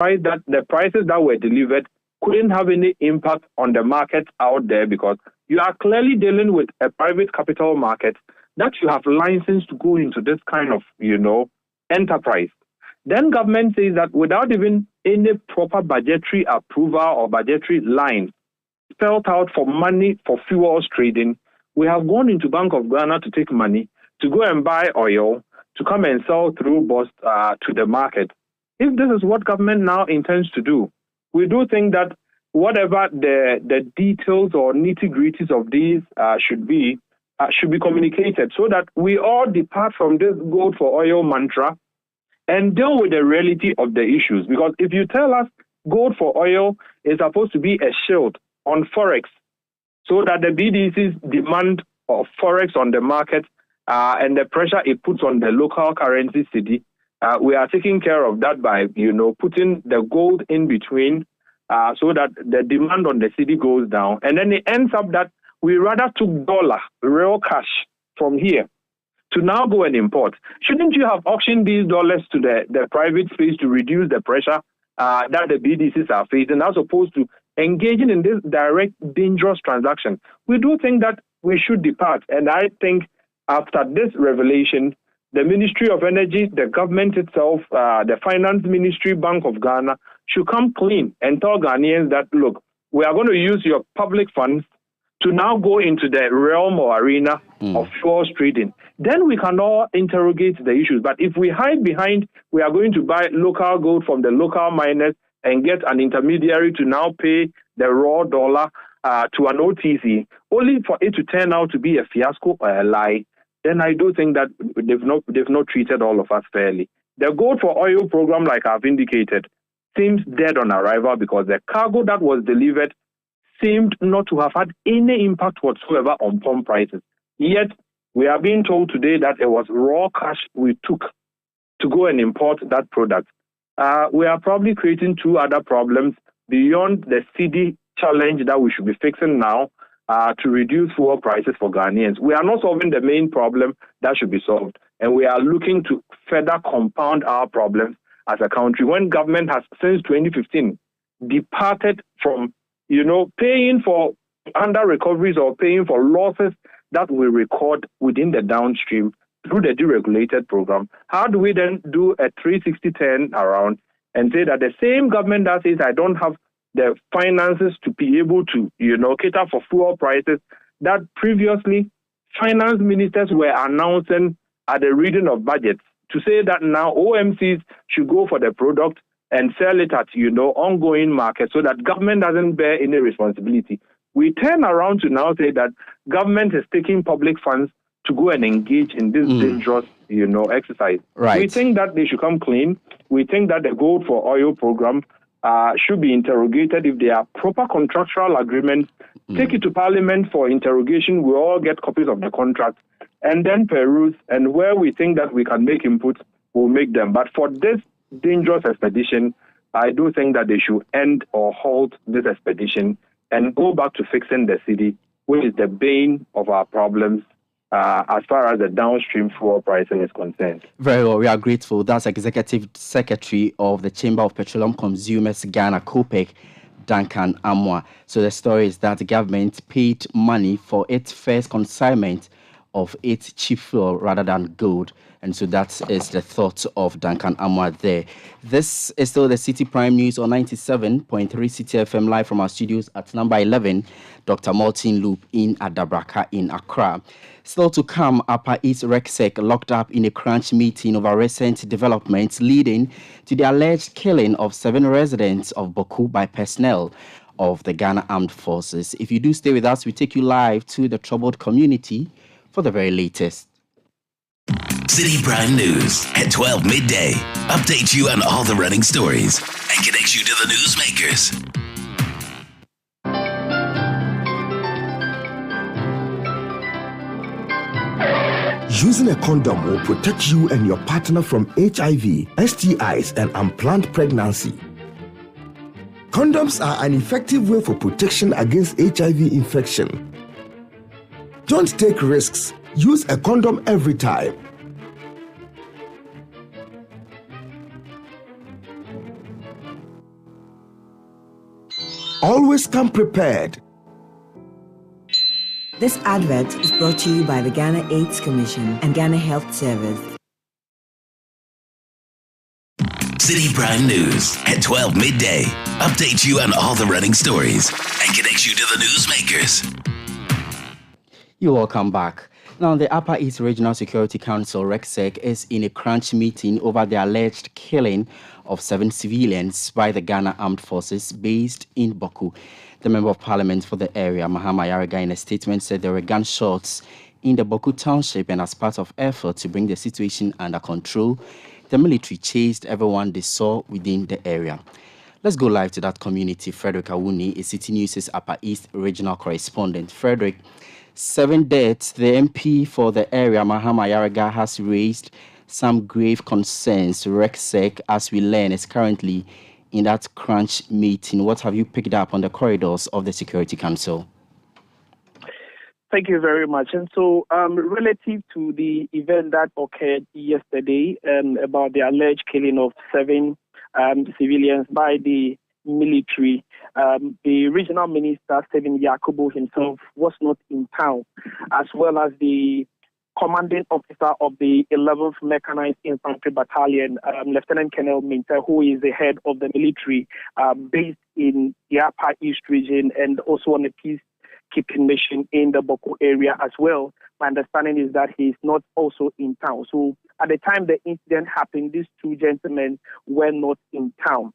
that the prices that were delivered couldn't have any impact on the markets out there because you are clearly dealing with a private capital market that you have license to go into this kind of, enterprise. Then government says that without even any proper budgetary approval or budgetary line spelled out for money for fuels trading, we have gone into Bank of Ghana to take money to go and buy oil to come and sell through bus to the market. If this is what government now intends to do, we do think that whatever the details or nitty-gritties of these should be communicated so that we all depart from this gold for oil mantra and deal with the reality of the issues. Because if you tell us gold for oil is supposed to be a shield on Forex so that the BDC's demand of Forex on the market and the pressure it puts on the local currency city, we are taking care of that by, putting the gold in between so that the demand on the city goes down. And then it ends up that we rather took dollar, real cash from here to now go and import. Shouldn't you have auctioned these dollars to the private space to reduce the pressure that the BDCs are facing as opposed to engaging in this direct, dangerous transaction? We do think that we should depart. And I think after this revelation, the Ministry of Energy, the government itself, the Finance Ministry, Bank of Ghana, should come clean and tell Ghanaians that, look, we are going to use your public funds to now go into the realm or arena of fuels trading. Then we can all interrogate the issues. But if we hide behind, we are going to buy local gold from the local miners and get an intermediary to now pay the raw dollar to an OTC, only for it to turn out to be a fiasco or a lie, then I do think that they've not treated all of us fairly. The gold for oil program, like I've indicated, seems dead on arrival because the cargo that was delivered seemed not to have had any impact whatsoever on pump prices. Yet, we are being told today that it was raw cash we took to go and import that product. We are probably creating two other problems beyond the CD challenge that we should be fixing now to reduce fuel prices for Ghanaians. We are not solving the main problem that should be solved, and we are looking to further compound our problems as a country when government has, since 2015, departed from paying for under recoveries or paying for losses that we record within the downstream through the deregulated program. How do we then do a 360 turn around and say that the same government that says I don't have the finances to be able to, cater for fuel prices that previously finance ministers were announcing at the reading of budgets to say that now OMCs should go for the product and sell it at, ongoing market so that government doesn't bear any responsibility. We turn around to now say that government is taking public funds to go and engage in this dangerous, exercise. Right. We think that they should come clean. We think that the gold for oil program should be interrogated. If there are proper contractual agreements, take it to Parliament for interrogation. We all get copies of the contract and then peruse. And where we think that we can make inputs, we'll make them. But for this dangerous expedition, I do think that they should end or halt this expedition and go back to fixing the city, which is the bane of our problems as far as the downstream fuel pricing is concerned. Very well, we are grateful. That's Executive Secretary of the Chamber of Petroleum Consumers Ghana, COPEC, Duncan Amwa. So the story is that the government paid money for its first consignment of its cheap fuel rather than gold. And so that is the thought of Duncan Amwa there. This is still the Citi Prime News on 97.3 Citi FM live from our studios at number 11, Dr. Martin Loop in Adabraka in Accra. Still to come, Upper East RecSec locked up in a crunch meeting over recent developments leading to the alleged killing of 7 residents of Boku by personnel of the Ghana Armed Forces. If you do stay with us, we take you live to the troubled community for the very latest. Citi Prime News at 12 midday. Update you on all the running stories and connects you to the newsmakers. Using a condom will protect you and your partner from HIV, STIs, and unplanned pregnancy. Condoms are an effective way for protection against HIV infection. Don't take risks. Use a condom every time. Always come prepared. This advert is brought to you by the Ghana AIDS Commission and Ghana Health Service. Citi Prime News at 12 midday. Update you on all the running stories and connects you to the newsmakers. You're welcome back. Now, the Upper East Regional Security Council, RECSEC, is in a crunch meeting over the alleged killing of 7 civilians by the Ghana Armed Forces based in Boku. The Member of Parliament for the area, Mahama Yariga, in a statement said there were gunshots in the Boku township, and as part of effort to bring the situation under control, the military chased everyone they saw within the area. Let's go live to that community. Frederick Awuni is Citi News' Upper East Regional Correspondent. Frederick, 7 deaths. The MP for the area, Mahama Yariga, has raised some grave concerns. RECSEC, as we learn, is currently in that crunch meeting. What have you picked up on the corridors of the Security Council? Thank you very much. And so, relative to the event that occurred yesterday about the alleged killing of 7 civilians by the military, the regional minister, Stephen Yakubu himself, was not in town, as well as the commanding officer of the 11th Mechanized Infantry Battalion, Lieutenant Colonel Minter, who is the head of the military based in the Upper East region and also on a peacekeeping mission in the Boko area as well. My understanding is that he is not also in town. So at the time the incident happened, these 2 gentlemen were not in town.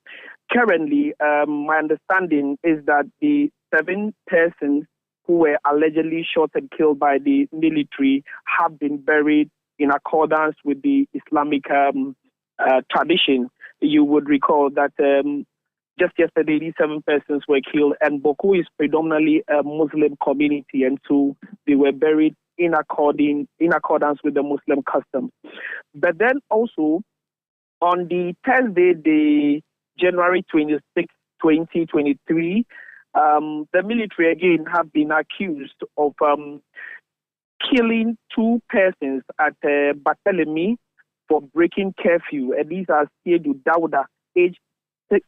Currently, my understanding is that the 7 persons who were allegedly shot and killed by the military have been buried in accordance with the Islamic tradition. You would recall that just yesterday, these 7 persons were killed, and Boku is predominantly a Muslim community, and so they were buried in accordance with the Muslim customs. But then also, on the Thursday, the January 26, 2023, the military again have been accused of killing 2 persons at Barthélemy for breaking curfew. And these are Siedu Dauda, aged 60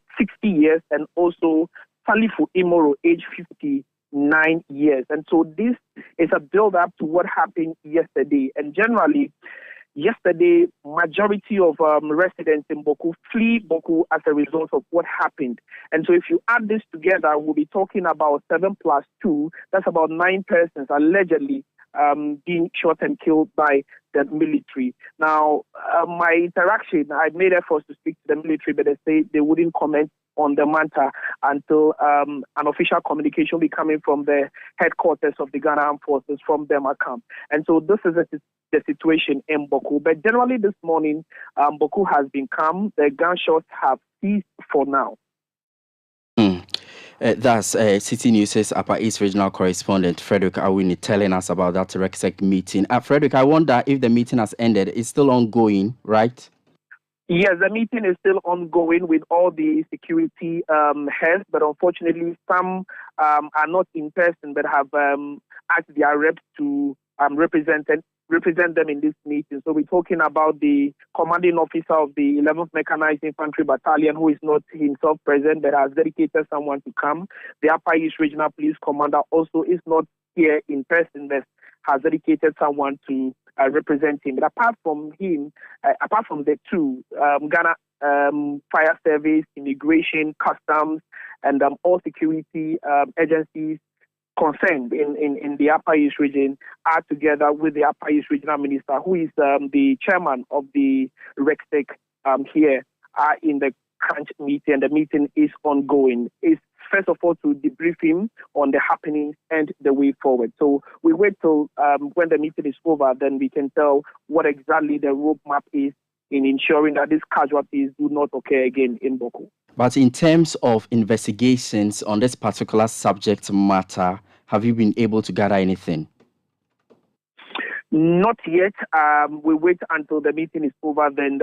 years, and also Salifu Imoro, aged 59 years. And so this is a build-up to what happened yesterday. And generally, yesterday, majority of residents in Boku flee Boku as a result of what happened. And so if you add this together, we'll be talking about 7 plus 2. That's about 9 persons allegedly being shot and killed by the military. Now, my interaction, I made efforts to speak to the military, but they say they wouldn't comment on the matter until an official communication will be coming from the headquarters of the Ghana Armed Forces from Demakam. And so this is the situation in Boku. But generally this morning, Boku has been calm. The gunshots have ceased for now. That's Citi News' Upper East Regional Correspondent Frederick Awini telling us about that RECSEC meeting. Frederick, I wonder if the meeting has ended. It's still ongoing, right? Yes, the meeting is still ongoing with all the security heads, but unfortunately some are not in person but have asked their reps to represent them in this meeting. So we're talking about the commanding officer of the 11th Mechanized Infantry Battalion, who is not himself present but has dedicated someone to come. The Upper East Regional Police Commander also is not here in person but has dedicated someone to represent him. But apart from him, apart from the 2, Ghana Fire Service, Immigration, Customs, and all security agencies concerned in the Upper East region are together with the Upper East Regional Minister, who is the chairman of the RECSEC here, are in the crunch meeting, and the meeting is ongoing. It's first of all to debrief him on the happenings and the way forward. So we wait till when the meeting is over, then we can tell what exactly the roadmap is in ensuring that these casualties do not occur again in Boku. But in terms of investigations on this particular subject matter, have you been able to gather anything? Not yet. We wait until the meeting is over. Then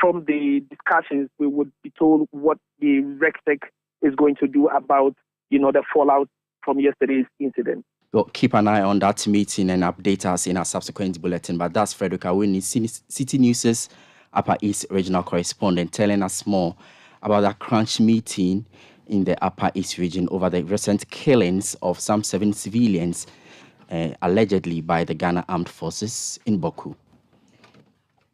from the discussions, we would be told what the RECSEC is going to do about, the fallout from yesterday's incident. Well, keep an eye on that meeting and update us in our subsequent bulletin. But that's Frederick Awini, Citi News' Upper East Regional Correspondent, telling us more about that crunch meeting in the Upper East region over the recent killings of some 7 civilians, allegedly by the Ghana Armed Forces in Boku.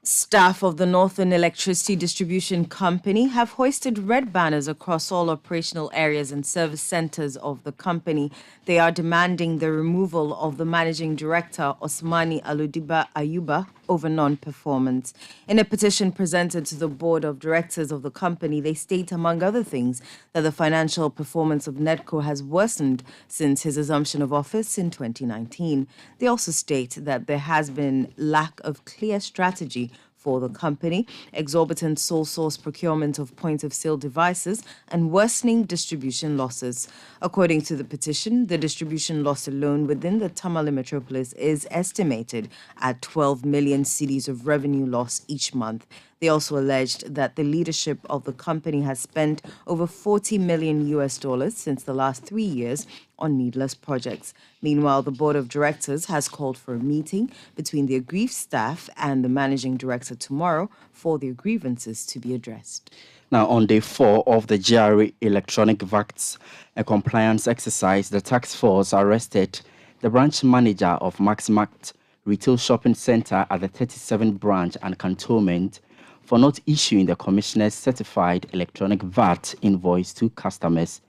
Staff of the Northern Electricity Distribution Company have hoisted red banners across all operational areas and service centers of the company. They are demanding the removal of the managing director, Osmani Aludiba Ayuba, over non-performance. In a petition presented to the board of directors of the company, they state, among other things, that the financial performance of NEDCO has worsened since his assumption of office in 2019. They also state that there has been lack of clear strategy for the company, exorbitant sole source procurement of point-of-sale devices, and worsening distribution losses. According to the petition, the distribution loss alone within the Tamale metropolis is estimated at 12 million cedis of revenue loss each month. They also alleged that the leadership of the company has spent over $40 million since the last 3 years on needless projects. Meanwhile, the board of directors has called for a meeting between the aggrieved staff and the managing director tomorrow for their grievances to be addressed. Now, on day 4 of the GRA electronic VACTS compliance exercise, the task force arrested the branch manager of Maximact Retail Shopping Center at the 37th branch and cantonment for not issuing the commissioner's certified electronic VAT invoice to customers.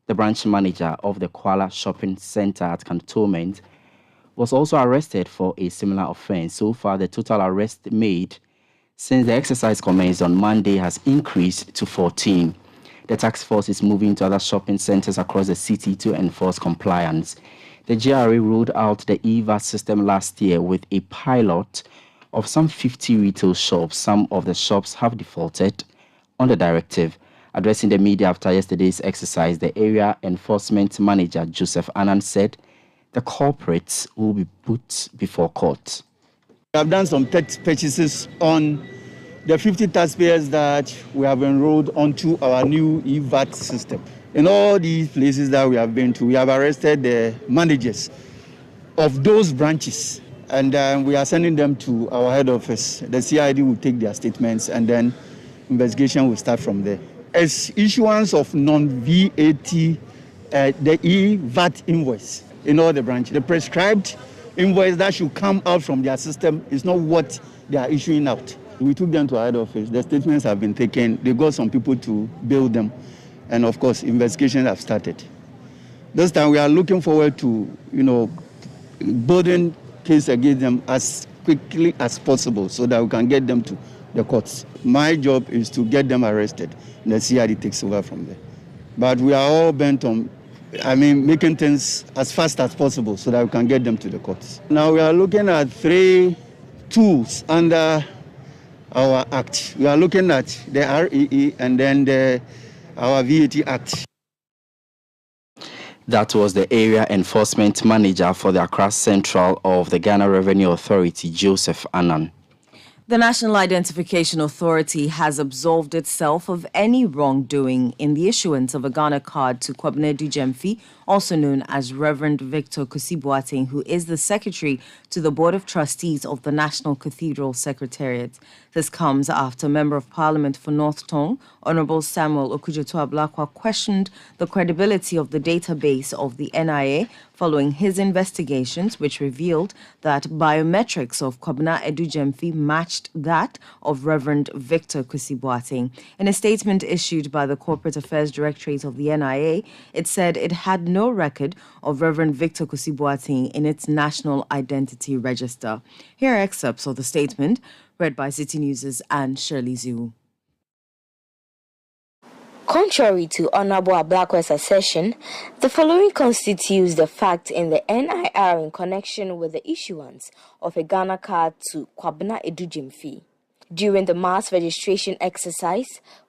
The branch manager of the Kuala Shopping Center at cantonment was also arrested for a similar offense. So far, the total arrest made since the exercise commenced on Monday has increased to 14. The task force is moving to other shopping centers across the city to enforce compliance. The GRA rolled out the EVAT system last year with a pilot of some 50 retail shops. Some of the shops have defaulted on the directive. Addressing the media after yesterday's exercise, the area enforcement manager, Joseph Annan, said the culprits will be put before court. We have done some purchases on the 50 taxpayers that we have enrolled onto our new EVAT system. In all these places that we have been to, we have arrested the managers of those branches, and we are sending them to our head office. The CID will take their statements, and then investigation will start from there. As issuance of non-VAT, the EVAT invoice in all the branches, the prescribed invoice that should come out from their system is not what they are issuing out. We took them to our head office. The statements have been taken. They got some people to bail them. And of course, investigations have started. This time we are looking forward to, building case against them as quickly as possible so that we can get them to the courts. My job is to get them arrested, and the CID takes over from there. But we are all bent on, making things as fast as possible so that we can get them to the courts. Now we are looking at 3 tools under our act. We are looking at the REE and then our VAT Act. That was the area enforcement manager for the Accra Central of the Ghana Revenue Authority, Joseph Annan. The National Identification Authority has absolved itself of any wrongdoing in the issuance of a Ghana card to Kwabena Dujemfi, also known as Reverend Victor Kusi-Boateng, who is the secretary to the Board of Trustees of the National Cathedral Secretariat. This comes after Member of Parliament for North Tong, Honorable Samuel Okudzeto-Ablakwa, questioned the credibility of the database of the NIA following his investigations, which revealed that biometrics of Kwabena Dujemfi matched that of Reverend Victor Kusi-Boateng. In a statement issued by the Corporate Affairs Directorate of the NIA, it said it had no record of Reverend Victor Kusi-Boateng in its National Identity Register. Here are excerpts of the statement, read by Citi News' Anne Shirley Zhu. Contrary to Honorable Ablakwa's assertion, the following constitutes the fact in the NIR in connection with the issuance of a Ghana card to Kwabena Dujemfi. During the mass registration exercise,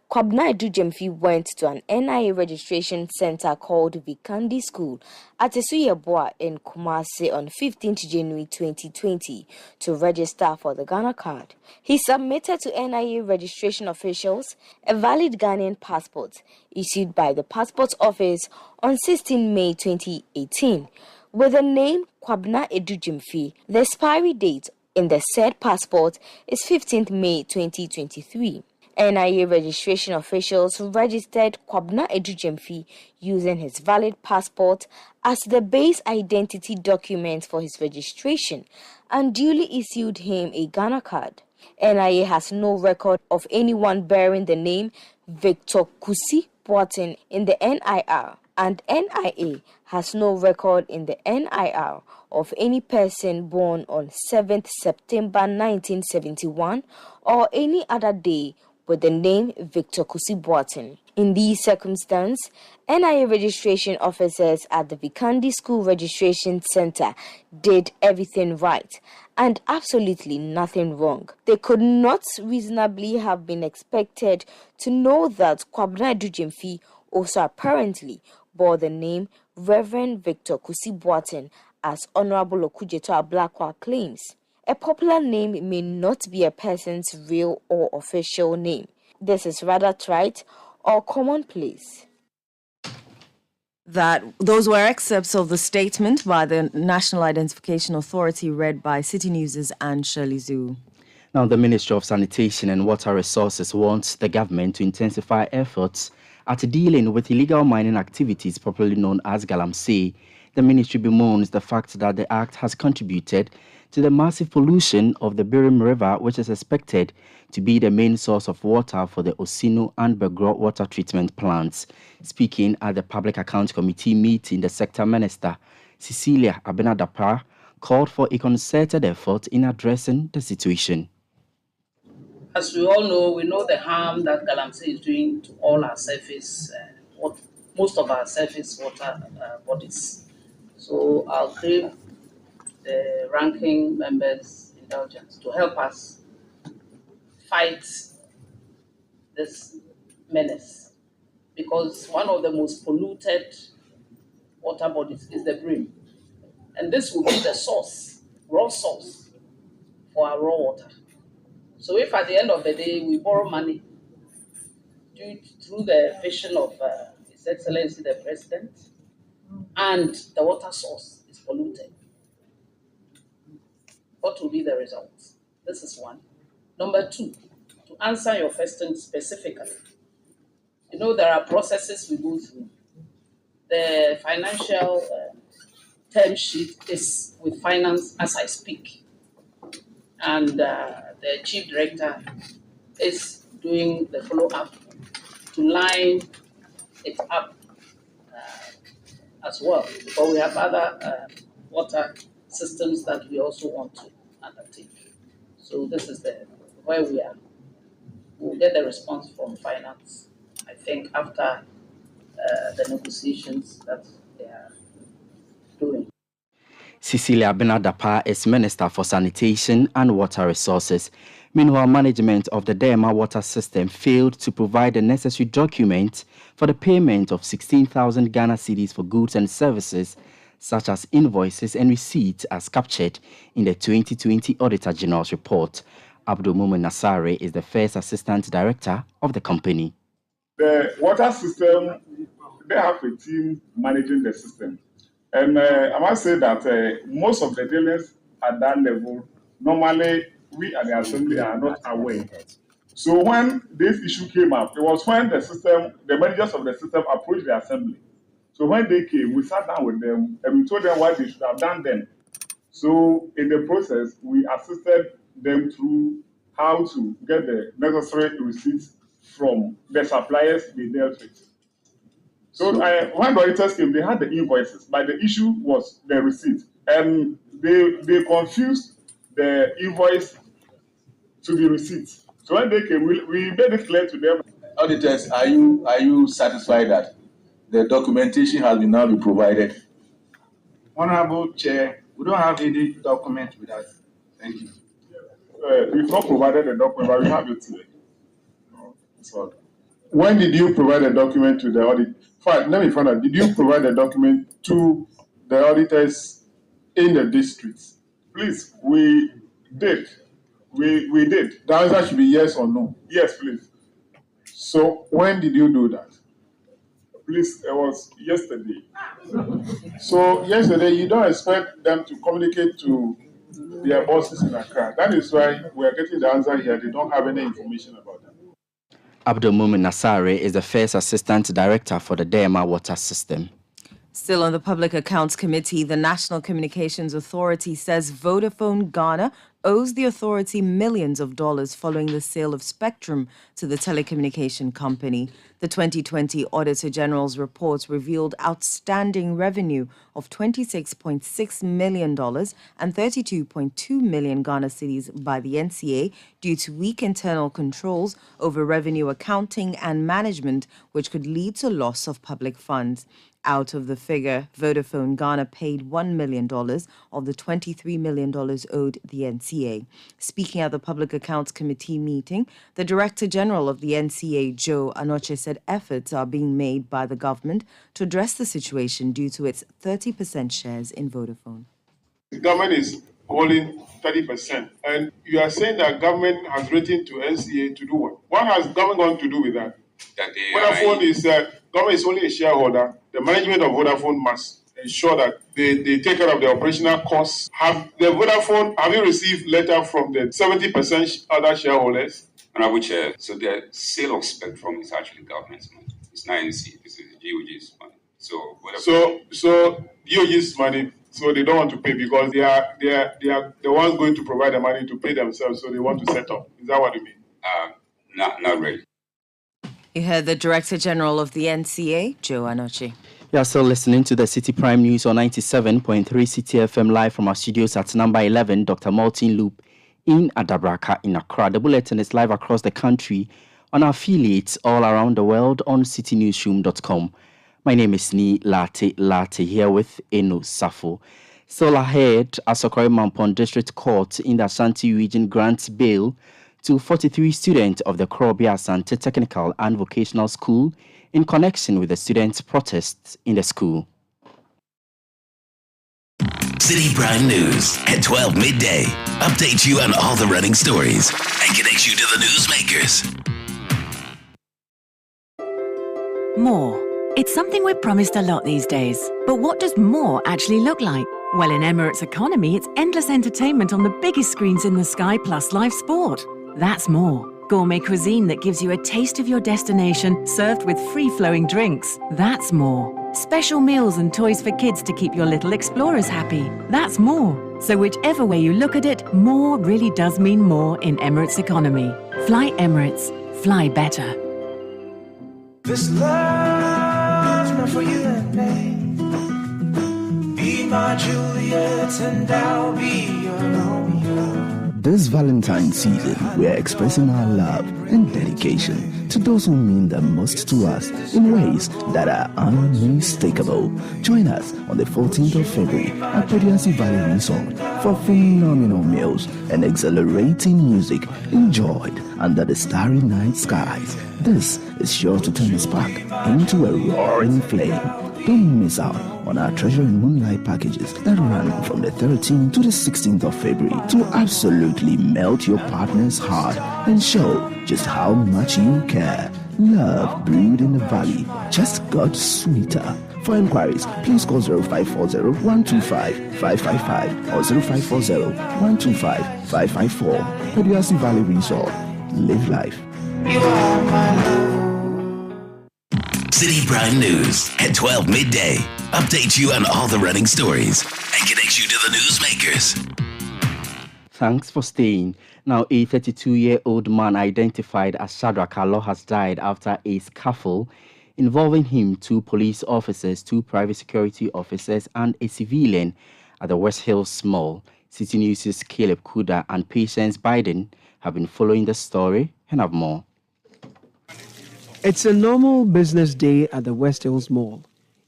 Kwabena Dujemfi went to an NIA registration center called Vikandi School at Esuyeboa in Kumasi on 15th January 2020 to register for the Ghana card. He submitted to NIA registration officials a valid Ghanaian passport issued by the Passport Office on 16 May 2018 with the name Kwabena Dujemfi. The expiry date in the said passport is 15th May 2023. NIA registration officials registered Kwabena Edujemfi using his valid passport as the base identity document for his registration and duly issued him a Ghana card. NIA has no record of anyone bearing the name Victor Kusi Boateng in the NIR, and NIA has no record in the NIR of any person born on 7th September 1971 or any other day with the name Victor Kusi Boateng. In these circumstances, NIA registration officers at the Vikandi School Registration Center did everything right and absolutely nothing wrong. They could not reasonably have been expected to know that Kwabena Edujemfi also apparently bore the name Reverend Victor Kusi Boateng, as Honorable Okujeto Ablakwa claims. A popular name may not be a person's real or official name. This is rather trite or commonplace. Those were excerpts of the statement by the National Identification Authority read by City News' Anne Shirley Zoo. Now, the Ministry of Sanitation and Water Resources wants the government to intensify efforts at dealing with illegal mining activities, popularly known as galamsey. The ministry bemoans the fact that the act has contributed to the massive pollution of the Birim River, which is expected to be the main source of water for the Osino and Begro water treatment plants. Speaking at the Public Account Committee meeting, the sector minister, Cecilia Abenadapa, called for a concerted effort in addressing the situation. As we all know, we know the harm that galamsey is doing to all our surface, most of our surface water bodies. So I'll crave the ranking members' indulgence to help us fight this menace, because one of the most polluted water bodies is the Brim. And this will be the source, raw source for our raw water. So if at the end of the day we borrow money through the vision of His Excellency the President, and the water source is polluted, what will be the result? This is one. Number two, to answer your question specifically, you know there are processes we go through. The financial term sheet is with finance as I speak, and the chief director is doing the follow-up to line it up as well, because we have other water systems that we also want to undertake. So this is where we are. We'll get the response from finance, I think, after the negotiations that they are doing. Cecilia Abenadapa is Minister for Sanitation and Water Resources. Meanwhile, management of the Dema water system failed to provide the necessary documents for the payment of 16,000 Ghana cedis for goods and services, such as invoices and receipts, as captured in the 2020 Auditor General's report. Abdul Mumin Nasare is the first assistant director of the company. The water system, they have a team managing the system. And I must say that most of the dealers at that level, normally we at the assembly are not aware. So when this issue came up, it was when the managers of the system approached the assembly. So when they came, we sat down with them and we told them what they should have done then. So in the process, we assisted them through how to get the necessary receipts from the suppliers they dealt with. So when the auditors came, they had the invoices, but the issue was the receipt. And they confused the invoice to the receipt. So when they came, we made it clear to them. Auditors, are you satisfied that the documentation has now been provided? Honorable Chair, we don't have any document with us. Thank you. We've not provided the document, but we have it today. So, when did you provide the document to the audit? Fine, let me find out. Did you provide the document to the auditors in the districts? Please, we did. We did. The answer should be yes or no. Yes, please. So when did you do that? Please, it was yesterday. So yesterday, you don't expect them to communicate to their bosses in Accra. That is why we are getting the answer here. They don't have any information about that. Abdulmumin Nasare is the first assistant director for the Dema water system. Still on the Public Accounts Committee, the National Communications Authority says Vodafone Ghana owes the authority millions of dollars following the sale of spectrum to the telecommunication company. The 2020 Auditor General's report revealed outstanding revenue of $26.6 million and 32.2 million Ghana cedis by the NCA due to weak internal controls over revenue accounting and management, which could lead to loss of public funds. Out of the figure, Vodafone Ghana paid $1 million of the $23 million owed the NCA. Speaking at the Public Accounts Committee meeting, the Director General of the NCA, Joe Anoche, said efforts are being made by the government to address the situation due to its 30% shares in Vodafone. The government is holding 30%. And you are saying that government has written to NCA to do what? What has government going to do with that? Vodafone is, government is only a shareholder. The management of Vodafone must ensure that they take care of the operational costs. Have you received letter from the 70% other shareholders? Honorable Chair, so the sale of spectrum is actually government's money. It's not NC, this is GOG's money. So GOG's money, so they don't want to pay because they are the ones going to provide the money to pay themselves, so they want to set up. Is that what you mean? Not really. You heard the Director General of the NCA, Joe Anoche. You are still listening to the Citi Prime News on 97.3 Citi FM live from our studios at number 11, Dr. Martin Loop in Adabraka in Accra. The bulletin is live across the country on our affiliates all around the world on citynewsroom.com. My name is Ni Latte here with Eno Safo. Still ahead, Asokore Mampon District Court in the Ashanti region grants bail to 43 students of the Korobia Asante Technical and Vocational School in connection with the students' protests in the school. Citi Prime News at 12 midday. Update you on all the running stories and connect you to the newsmakers. More. It's something we're promised a lot these days. But what does more actually look like? Well, in Emirates Economy, it's endless entertainment on the biggest screens in the sky plus live sport. That's more. Gourmet cuisine that gives you a taste of your destination, served with free-flowing drinks. That's more. Special meals and toys for kids to keep your little explorers happy. That's more. So whichever way you look at it, more really does mean more in Emirates Economy. Fly Emirates. Fly better. This love's not for you and me. Be my Juliet and I'll be your Romeo. This Valentine's season, we are expressing our love and dedication to those who mean the most to us in ways that are unmistakable. Join us on the 14th of February at Pediasi Valley Resort for phenomenal meals and exhilarating music enjoyed under the starry night skies. This is sure to turn the spark into a roaring flame. Don't miss out on our Treasure in Moonlight packages that run from the 13th to the 16th of February to absolutely melt your partner's heart and show just how much you care. Love brewed in the valley just got sweeter. For inquiries, please call 0540-125-555 or 0540-125-554. Pediasi Valley Resort. Live life. You are my love. Citi Prime News at 12 midday. Update you on all the running stories and connect you to the newsmakers. Thanks for staying. Now, a 32-year-old man identified as Shadrach Alo has died after a scuffle involving him, 2 police officers, 2 private security officers, and a civilian at the West Hills Mall. Citi News' Caleb Kuda and Patience Biden have been following the story and have more. It's a normal business day at the West Hills Mall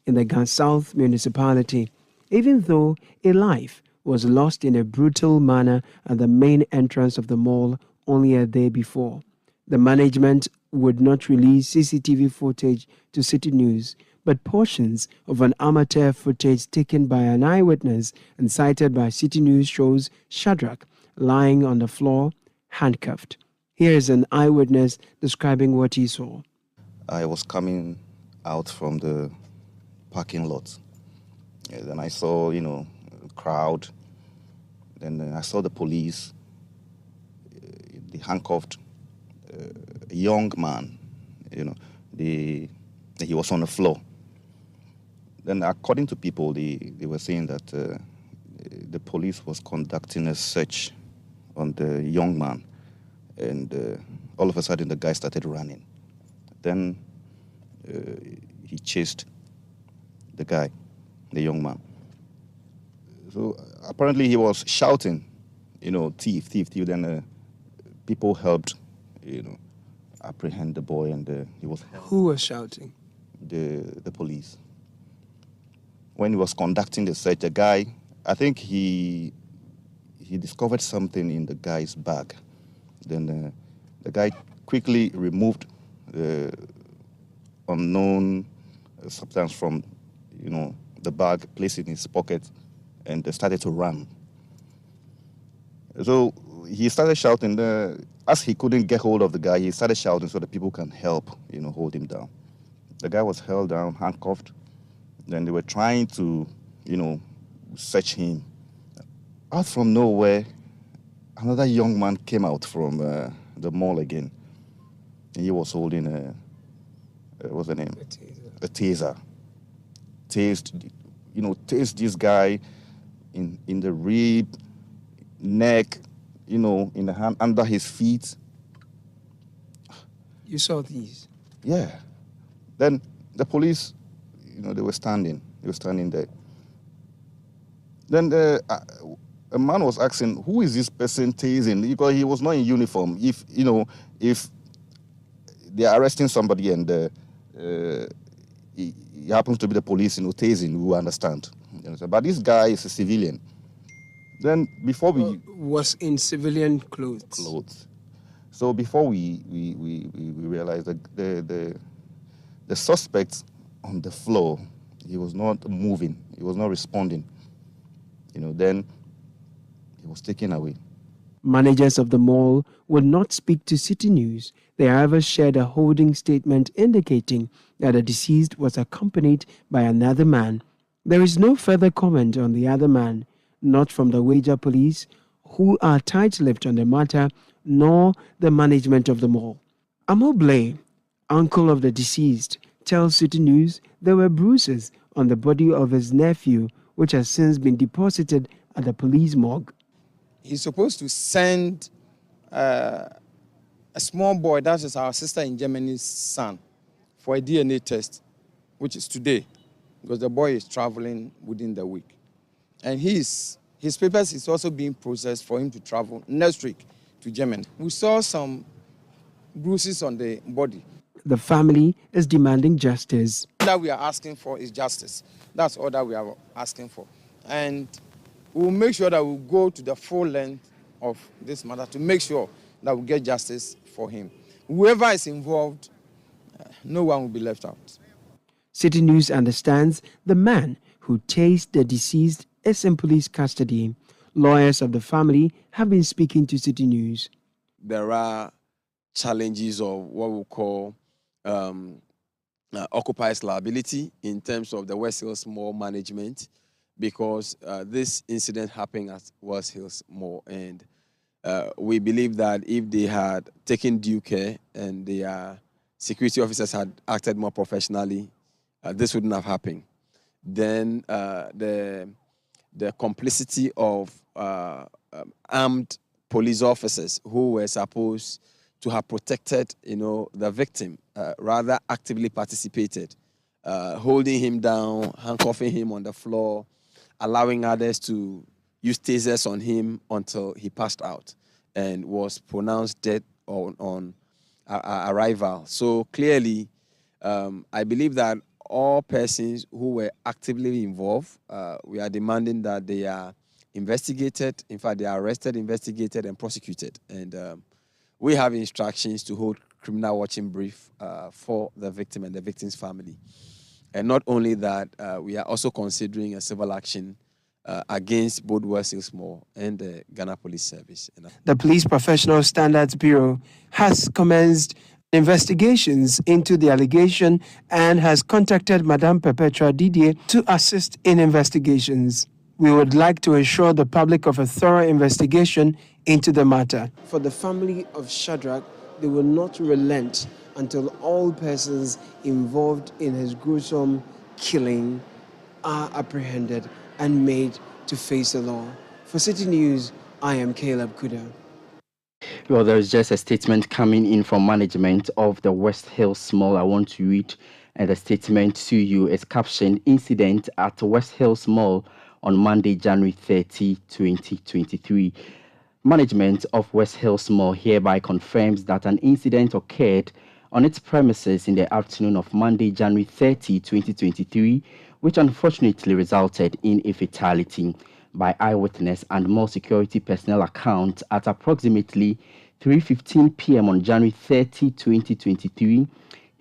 in the Gan South municipality, even though a life was lost in a brutal manner at the main entrance of the mall only a day before. The management would not release CCTV footage to Citi News, but portions of an amateur footage taken by an eyewitness and cited by Citi News shows Shadrach lying on the floor, handcuffed. Here is an eyewitness describing what he saw. I was coming out from the parking lot. Then I saw, a crowd. Then I saw the police. They handcuffed a young man, he was on the floor. Then, according to people, they were saying that the police was conducting a search on the young man, and all of a sudden the guy started running. Then he chased the young man. So apparently he was shouting, thief, thief, thief. Then people helped, apprehend the boy, and he was held. Who was shouting? The police. When he was conducting the search, the guy, I think he discovered something in the guy's bag. Then the guy quickly removed the unknown substance from, the bag, placed it in his pocket, and they started to run. So he started shouting. As he couldn't get hold of the guy, he started shouting so that people can help, hold him down. The guy was held down, handcuffed. Then they were trying to, search him. Out from nowhere, another young man came out from the mall again. And he was holding what's the name? A taser. Tased this guy in the rib, neck, in the hand, under his feet. You saw these? Yeah. Then the police, they were standing there. Then a man was asking, who is this person tasing? Because he was not in uniform. If they are arresting somebody and he happens to be the police, tasing, we will understand. But this guy is a civilian. Then before we... was in civilian clothes. So before we realized that the suspect on the floor, he was not moving, he was not responding. Then he was taken away. Managers of the mall would not speak to Citi News. They, however, shared a holding statement indicating that the deceased was accompanied by another man. There is no further comment on the other man, not from the Wager police, who are tight-lipped on the matter, nor the management of the mall. Amo Blay, uncle of the deceased, tells Citi News there were bruises on the body of his nephew, which has since been deposited at the police morgue. He's supposed to send a small boy, that is our sister in Germany's son, for a DNA test, which is today, because the boy is traveling within the week. And his papers is also being processed for him to travel next week to Germany. We saw some bruises on the body. The family is demanding justice. All that we are asking for is justice. That's all that we are asking for. And we'll make sure that we'll go to the full length of this matter to make sure that we get justice for him. Whoever is involved, no one will be left out. Citi News understands the man who tased the deceased is in police custody. Lawyers of the family have been speaking to Citi News. There are challenges of what we call occupiers liability in terms of the West Hills Mall management, because this incident happened at West Hills Mall, and we believe that if they had taken due care and their security officers had acted more professionally, this wouldn't have happened. Then the complicity of armed police officers who were supposed to have protected, the victim, rather actively participated, holding him down, handcuffing him on the floor, allowing others to use tasers on him until he passed out and was pronounced dead on arrival. So clearly, I believe that all persons who were actively involved, we are demanding that they are investigated. In fact, they are arrested, investigated, and prosecuted. And we have instructions to hold criminal watching brief for the victim and the victim's family. And not only that, we are also considering a civil action against both West Hills Mall and the Ghana Police Service. The Police Professional Standards Bureau has commenced investigations into the allegation and has contacted Madame Perpetua Didier to assist in investigations. We would like to assure the public of a thorough investigation into the matter. For the family of Shadrach, they will not relent until all persons involved in his gruesome killing are apprehended and made to face the law. For City News, I am Caleb Kuda. Well, there is just a statement coming in from management of the West Hills Mall. I want to read the statement to you. It's captioned Incident at West Hills Mall on Monday, January 30, 2023. Management of West Hills Mall hereby confirms that an incident occurred on its premises in the afternoon of Monday, January 30, 2023, which unfortunately resulted in a fatality. By eyewitness and more security personnel account, at approximately 3:15 p.m. on January 30, 2023,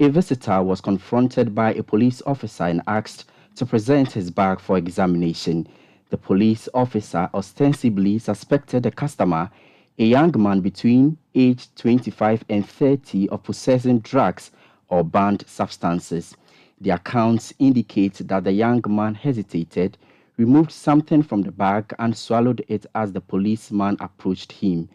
a visitor was confronted by a police officer and asked to present his bag for examination. The police officer ostensibly suspected the customer, a young man between age 25 and 30, of possessing drugs or banned substances. The accounts indicate that the young man hesitated, removed something from the bag and swallowed it as the policeman approached him.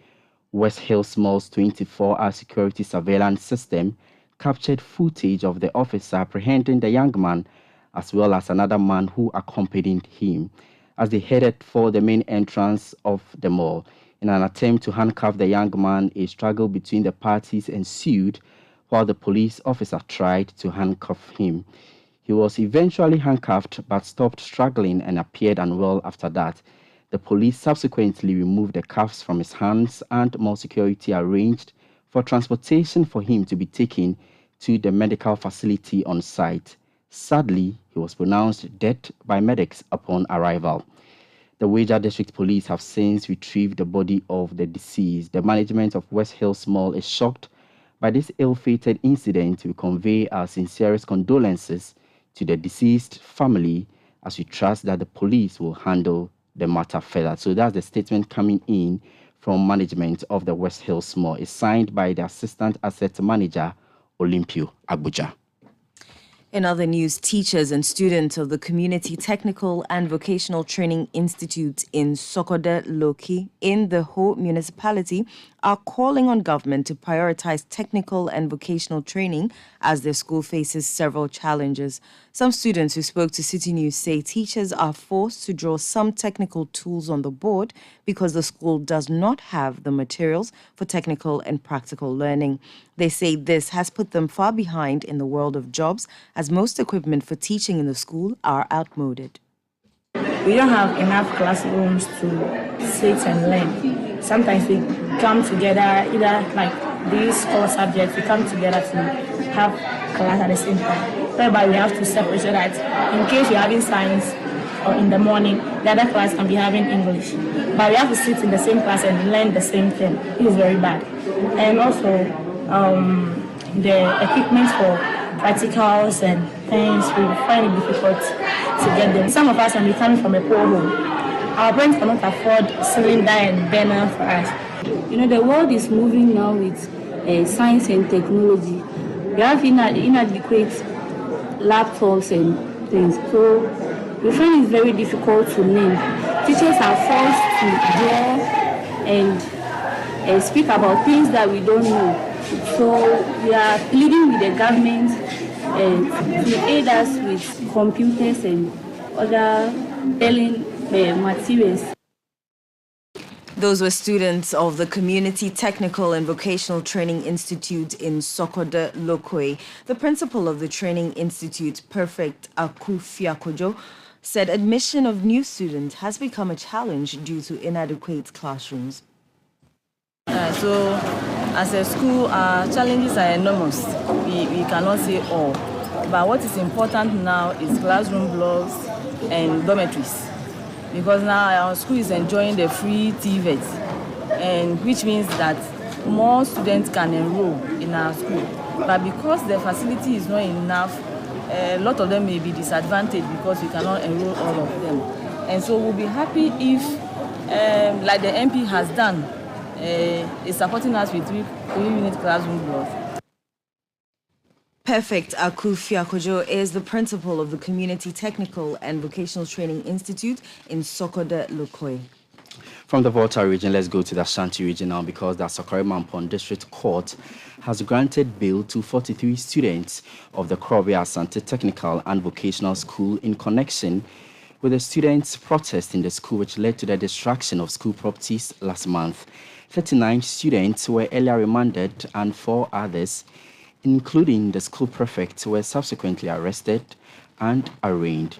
West Hills Mall's 24-hour security surveillance system captured footage of the officer apprehending the young man as well as another man who accompanied him as they headed for the main entrance of the mall. In an attempt to handcuff the young man, a struggle between the parties ensued while the police officer tried to handcuff him. He was eventually handcuffed but stopped struggling and appeared unwell after that. The police subsequently removed the cuffs from his hands and more security arranged for transportation for him to be taken to the medical facility on site. Sadly, he was pronounced dead by medics upon arrival. The Wager District Police have since retrieved the body of the deceased. The management of West Hills Mall is shocked by this ill-fated incident. We convey our sincerest condolences to the deceased family as we trust that the police will handle the matter further. So that's the statement coming in from management of the West Hills Mall. It's signed by the Assistant Asset Manager, Olympio Abuja. In other news, teachers and students of the Community Technical and Vocational Training Institute in Sokode Loki in the Ho municipality are calling on government to prioritize technical and vocational training as their school faces several challenges. Some students who spoke to City News say teachers are forced to draw some technical tools on the board because the school does not have the materials for technical and practical learning. They say this has put them far behind in the world of jobs as most equipment for teaching in the school are outmoded. We don't have enough classrooms to sit and learn. Sometimes we come together, either like these core subjects, we come together to have class at the same time. Whereby we have to separate so that in case you're having science or in the morning, the other class can be having English. But we have to sit in the same class and learn the same thing. It is very bad. And also the equipment for practicals and things, we find it difficult to get them. Some of us are coming from a poor home. Our parents cannot afford cylinder and burner for us. You know, the world is moving now with science and technology. We have inadequate laptops and things. So we find it very difficult to learn. Teachers are forced to draw and speak about things that we don't know. So we are pleading with the government to aid us with computers and other learning materials. Those were students of the Community Technical and Vocational Training Institute in Sokode Lokwe. The principal of the training institute, Perfect Akufiakojo, said admission of new students has become a challenge due to inadequate classrooms. So, as a school, our challenges are enormous. We cannot say all. But what is important now is classroom blocks and dormitories. Because now our school is enjoying the free TVET, and which means that more students can enroll in our school. But because the facility is not enough, a lot of them may be disadvantaged because we cannot enroll all of them. And so we'll be happy if, like the MP has done, is supporting us with 3-unit classroom blocks. Perfect Akufiakojo is the principal of the Community Technical and Vocational Training Institute in Sokode Lokwe. From the Volta region, let's go to the Ashanti region now, because the Asokore-Mampon District Court has granted bail to 43 students of the Krobia Asante Technical and Vocational School in connection with the students' protest in the school, which led to the destruction of school properties last month. 39 students were earlier remanded, and 4 others, including the school prefect, were subsequently arrested and arraigned.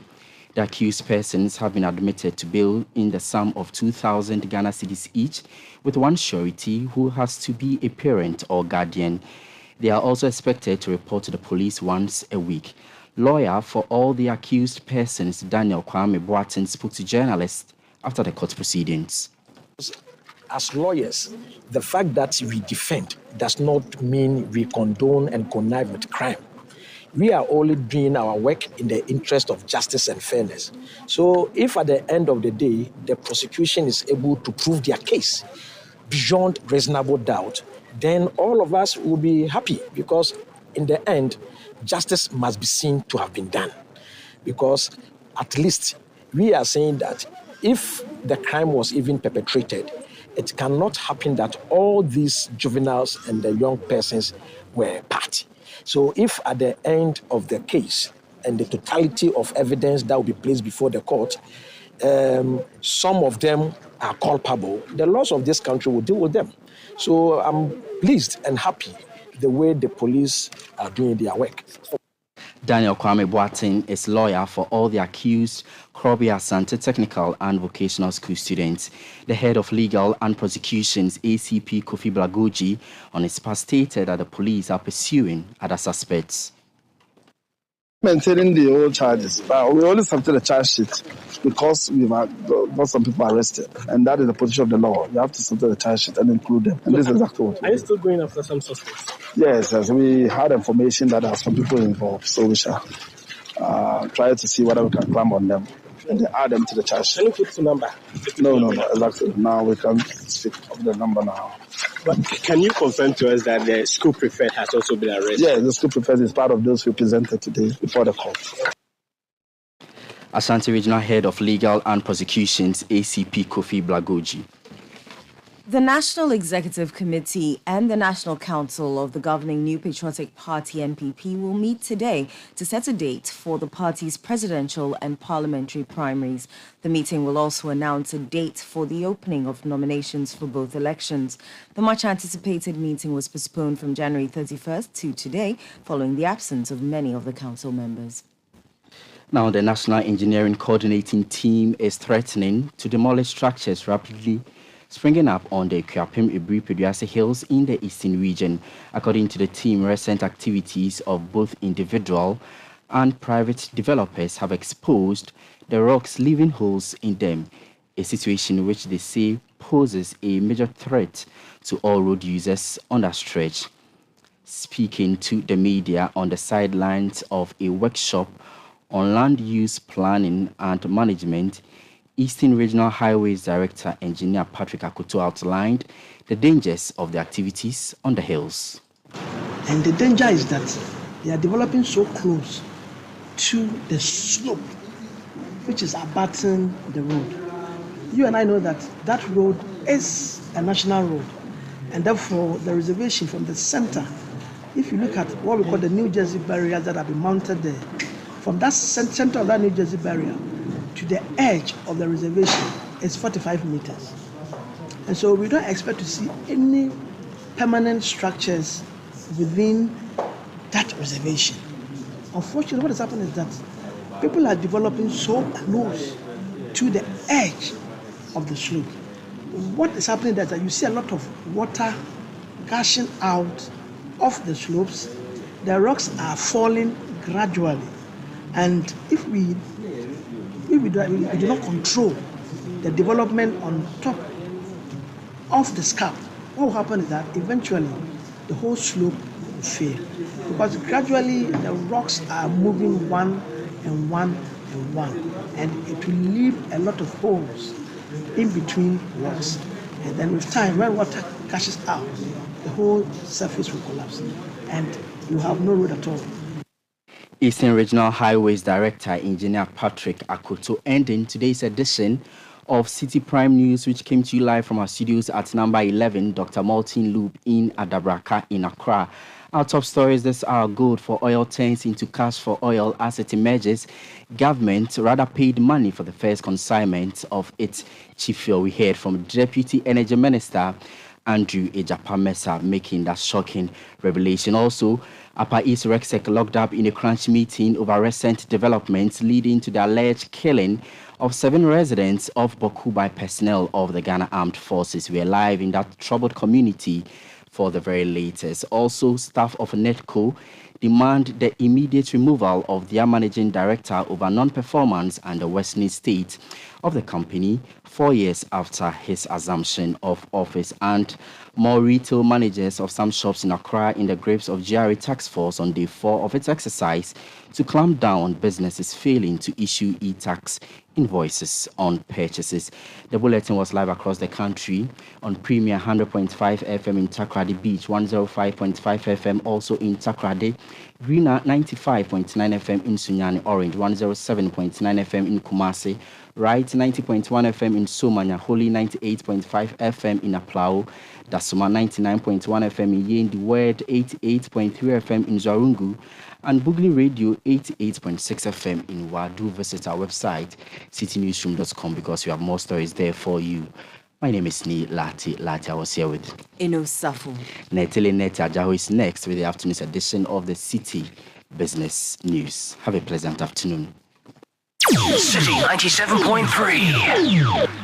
The accused persons have been admitted to bail in the sum of 2,000 Ghana cedis each, with one surety who has to be a parent or guardian. They are also expected to report to the police once a week. Lawyer for all the accused persons, Daniel Kwame Boateng, spoke to journalists after the court proceedings. As lawyers, the fact that we defend does not mean we condone and connive with crime. We are only doing our work in the interest of justice and fairness. So if at the end of the day, the prosecution is able to prove their case beyond reasonable doubt, then all of us will be happy, because in the end, justice must be seen to have been done. Because at least we are saying that if the crime was even perpetrated, it cannot happen that all these juveniles and the young persons were part. So if at the end of the case and the totality of evidence that will be placed before the court, some of them are culpable, the laws of this country will deal with them. So I'm pleased and happy the way the police are doing their work. Daniel Kwame Boateng is lawyer for all the accused Krobia Asante Technical and Vocational School students. The head of legal and prosecutions, ACP Kofi Blagoji, on his part stated that the police are pursuing other suspects. Maintaining the old charges, but we only submit the charge sheet because we've got some people arrested, and that is the position of the law. You have to submit the charge sheet and include them. And this is exactly what. Are you still going after some suspects? Yes, we had information that there are some people involved, so we shall try to see whether we can climb on them and then add them to the charge sheet. Can you put the number? No, exactly. Now we can speak of the number now. But can you confirm to us that the school prefect has also been arrested? Yeah, the school prefect is part of those who presented today before the court. Ashanti Regional Head of Legal and Prosecutions, ACP Kofi Blagoji. The National Executive Committee and the National Council of the governing New Patriotic Party NPP will meet today to set a date for the party's presidential and parliamentary primaries. The meeting will also announce a date for the opening of nominations for both elections. The much anticipated meeting was postponed from January 31st to today, following the absence of many of the council members. Now, the National Engineering Coordinating Team is threatening to demolish structures rapidly springing up on the Kuapem Ibri Peduase Hills in the eastern region. According to the team, recent activities of both individual and private developers have exposed the rocks leaving holes in them, a situation which they say poses a major threat to all road users on that stretch. Speaking to the media on the sidelines of a workshop on land use planning and management, Eastern Regional Highways Director Engineer Patrick Akoto outlined the dangers of the activities on the hills. And the danger is that they are developing so close to the slope, which is abutting the road. You and I know that that road is a national road, and therefore the reservation from the center, if you look at what we call the New Jersey barriers that have been mounted there, from that center of that New Jersey barrier to the edge of the reservation is 45 meters. And so we don't expect to see any permanent structures within that reservation. Unfortunately, what has happened is that people are developing so close to the edge of the slope. What is happening is that you see a lot of water gushing out of the slopes. The rocks are falling gradually. And if we do not control the development on top of the scarp, what will happen is that eventually the whole slope will fail. Because gradually the rocks are moving one and one and one. And it will leave a lot of holes in between rocks. And then with time, when water gushes out, the whole surface will collapse. And you have no road at all. Eastern Regional Highways Director Engineer Patrick Akoto ending today's edition of Citi Prime News, which came to you live from our studios at number 11, Dr. Martin Loop in Adabraka in Accra. Our top stories this hour: gold for oil turns into cash for oil as it emerges. Government rather paid money for the first consignment of its chief fuel. We heard from Deputy Energy Minister Andrew Ejapamesa making that shocking revelation. Also, Upper East Rexec locked up in a crunch meeting over recent developments leading to the alleged killing of 7 residents of Boku by personnel of the Ghana Armed Forces. We are live in that troubled community for the very latest. Also, staff of NETCO demand the immediate removal of their managing director over non-performance and the worsening state of the company 4 years after his assumption of office. And more retail managers of some shops in Accra in the grips of GRA task force on day 4 of its exercise to clamp down on businesses failing to issue e-tax invoices on purchases. The bulletin was live across the country on Premier 100.5 FM in Takoradi Beach, 105.5 FM also in Takoradi, Greener 95.9 FM in Sunyani Orange, 107.9 FM in Kumasi, Right 90.1 FM in Somanya, Holy 98.5 FM in Aplao, Dasuma 99.1 FM in Yendi Word, 88.3 FM in Zarungu, and Bugli Radio 88.6 FM in Wadu. Visit our website, citynewsroom.com, because we have more stories there for you. My name is Ni Lati. I was here with Eno Safu. Netele Neti Ajaho is next with the afternoon's edition of the City Business News. Have a pleasant afternoon. City 97.3.